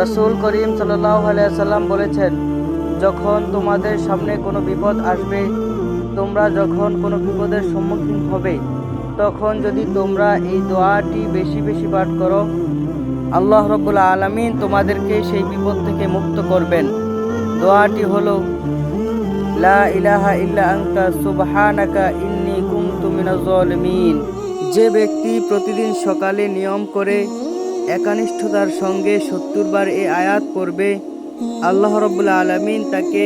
রাসূল করিম সাল্লাল্লাহু আলাইহি ওয়াসাল্লাম বলেছেন, যখন তোমাদের সামনে কোনো বিপদ আসবে, তোমরা যখন কোনো বিপদের সম্মুখীন হবে, তখন যদি তোমরা এই দোয়াটি বেশি বেশি পাঠ করো, আল্লাহ রাব্বুল আলামিন তোমাদেরকে সেই বিপদ থেকে মুক্ত করবেন। দোয়াটি হলো, লা ইলাহা ইল্লা আনতা সুবহানাকা ইন্নী কুনতু মিনাজ জালিমিন। যে ব্যক্তি প্রতিদিন সকালে নিয়ম করে একনিষ্ঠতার সঙ্গে 70 বার এই আয়াত পড়বে, আল্লাহ রাব্বুল আলামিন তাকে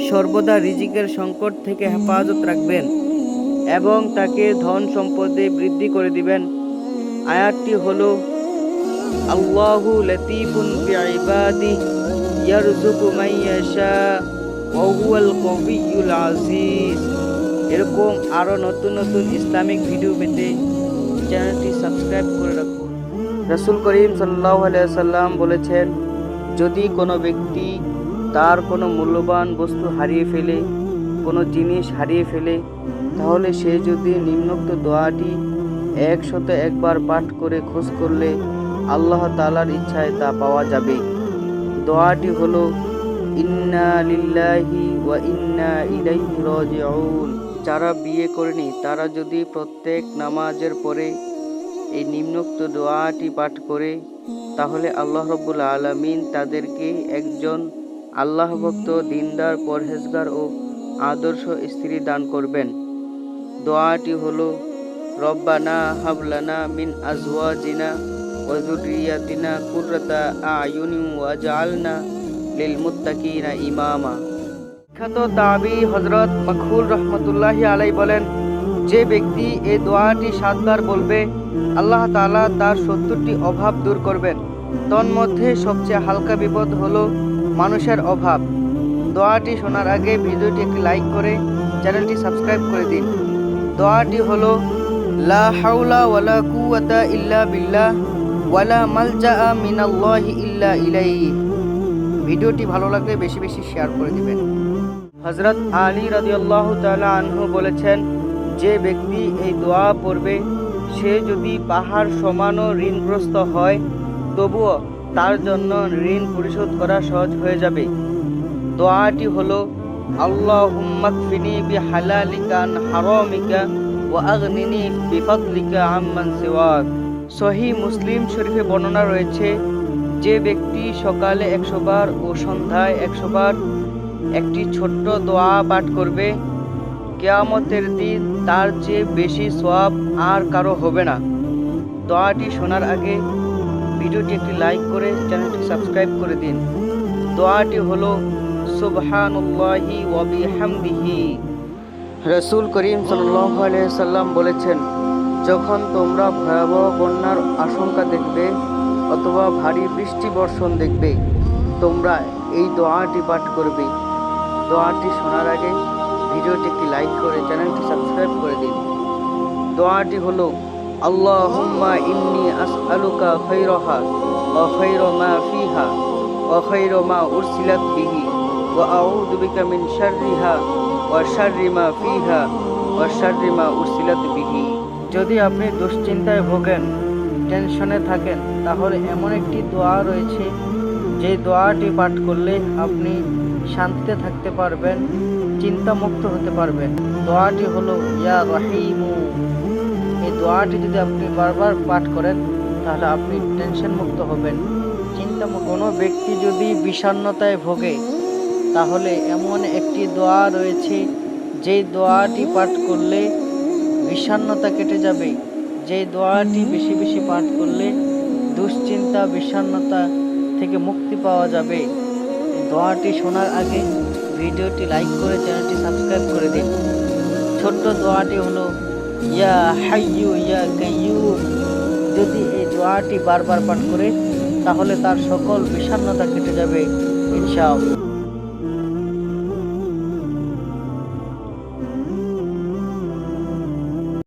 সর্বদা রিজিকের সংকট থেকে হেফাজত রাখবেন এবং তাকে ধন সম্পদে বৃদ্ধি করে দিবেন। আয়াতটি হলো, আল্লাহু লাতীফুন বিইবাদিহি ইয়ারযুকু মান ইয়াশা ওয়া হুয়াল কাবিয়্যুল আযীজ। এরকম আরও নতুন নতুন ইসলামিক ভিডিও পেতে চ্যানেলটি সাবস্ক্রাইব করে রাখুন। রাসূল করিম সাল্লাল্লাহু আলাইহি ওয়াসাল্লাম বলেছেন, যদি কোনো ব্যক্তি তার কোনো মূল্যবান বস্তু হারিয়ে ফেলে, কোনো জিনিস হারিয়ে ফেলে, তাহলে সে যদি নিম্নোক্ত দোয়াটি 101 বার পাঠ করে খোঁজ করলে আল্লাহ তাআলার ইচ্ছায় তা পাওয়া যাবে। দোয়াটি হলো, ইন্না লিল্লাহি ওয়া ইন্না ইলাইহি রাজিউন। যারা বিয়ে করেনি তারা যদি প্রত্যেক নামাজের পরে এই নিম্নোক্ত দোয়াটি পাঠ করে, তাহলে আল্লাহ রাব্বুল আলামিন তাদেরকে একজন আল্লাহ ভক্ত, দিনদার, পরহেজগার ও আদর্শ স্ত্রী দান করবেন। দোয়াটি হলো, রব্বানা হাবলানা মিন আজওয়াজিনা ওয়া যুররিয়াতিনা কুররাতা আয়ুনিন ওয়াজআলনা লিল মুত্তাকিনা ইমামা। বিখ্যাত তাবী হযরত মাকহুল রাহমাতুল্লাহি আলাইহি বলেন, যে ব্যক্তি এই দোয়াটি 7 বার বলবে, আল্লাহ তাআলা তার 70টি অভাব দূর করবেন। তন্মধ্যে সবচেয়ে হালকা বিপদ হলো মানুষের অভাব। দোয়াটি শোনার আগে ভিডিওটি একটি লাইক করে চ্যানেলটি সাবস্ক্রাইব করে দিন। দোয়াটি হলো, লা হাওলা ওয়ালা কুওয়াতা ইল্লা বিল্লাহ ওয়ালা মালজাআ মিনাল্লাহি ইল্লা ইলাইহি। ভিডিওটি ভালো লাগলে বেশি বেশি শেয়ার করে দিবেন। হযরত আলী রাদিয়াল্লাহু তাআলা আনহু বলেছেন, যে ব্যক্তি এই দোয়া পড়বে, সে যদি পাহাড় সমানও ঋণগ্রস্ত হয়, তবুও তার জন্য ঋণ পরিশোধ করা সহজ হয়ে যাবে। দোয়াটি হলো, আল্লাহুম্মা কফিনি বিহালালিকা আন হারামিকা ওয়া আগনিনি বিফাদলিকা আম্মান সিওয়াক। সহিহ মুসলিম শরীফে বর্ণনা রয়েছে, যে ব্যক্তি সকালে 100 বার ও সন্ধ্যায় 100 বার একটি ছোট্ট দোয়া পাঠ করবে, কিয়ামতের দিন তার চেয়ে বেশি সওয়াব আর কারো হবে না। দোয়াটি শোনার আগে ভিডিওটি একটি লাইক করে চ্যানেলটি সাবস্ক্রাইব করে দিন। দোয়াটি হলো, সুবহানাল্লাহি ওয়া বিহামদিহি। রাসূল করিম সাল্লাল্লাহু আলাইহি ওয়াসাল্লাম বলেছেন, যখন তোমরা ভয়াবহ বন্যার আশঙ্কা দেখবে অথবা ভারী বৃষ্টি বর্ষণ দেখবে, তোমরা এই দোয়াটি পাঠ করবে। দোয়াটি শোনার আগে ভিডিওটি একটি লাইক করে চ্যানেলটি সাবস্ক্রাইব করে দিন। দোয়াটি হলো, আল্লাহুম্মা ইন্নী আসআলুকা খায়রাহা ওয়া খায়রা মা ফিহা ওয়া খায়রা মা উরসিলাত বিহি ওয়া আউযু বিকা মিন শাররিহা ওয়া শাররি মা ফিহা ওয়া শাররি মা উরসিলাত বিহি। যদি আপনি দুশ্চিন্তায় ভোগেন, টেনশনে থাকেন, তাহলে এমন একটি দোয়া রয়েছে, যে দোয়াটি পাঠ করলে আপনি শান্তিতে থাকতে পারবেন, চিন্তামুক্ত হতে পারবেন। দোয়াটি হলো, ইয়া রহিমু। এই দোয়াটি যদি আপনি বারবার পাঠ করেন, তাহলে আপনি টেনশন মুক্ত হবেন, চিন্তামুক্ত। কোনো ব্যক্তি যদি বিষণ্ণতায় ভোগে, তাহলে এমন একটি দোয়া রয়েছে, যেই দোয়াটি পাঠ করলে বিষণ্ণতা কেটে যাবে। যেই দোয়াটি বেশি বেশি পাঠ করলে দুশ্চিন্তা, বিষণ্ণতা থেকে মুক্তি পাওয়া যাবে। দোয়াটি শোনার আগে ভিডিওটি লাইক করে চ্যানেলটি সাবস্ক্রাইব করে দিন। ছোট্ট দোয়াটি হলো, ইয়া হাইয়ু ইয়া কাইয়ুম। যদি এই দোয়াটি বারবার পাঠ করে, তাহলে তার সকল বিষণ্ণতা কেটে যাবে ইনশাআল্লাহ।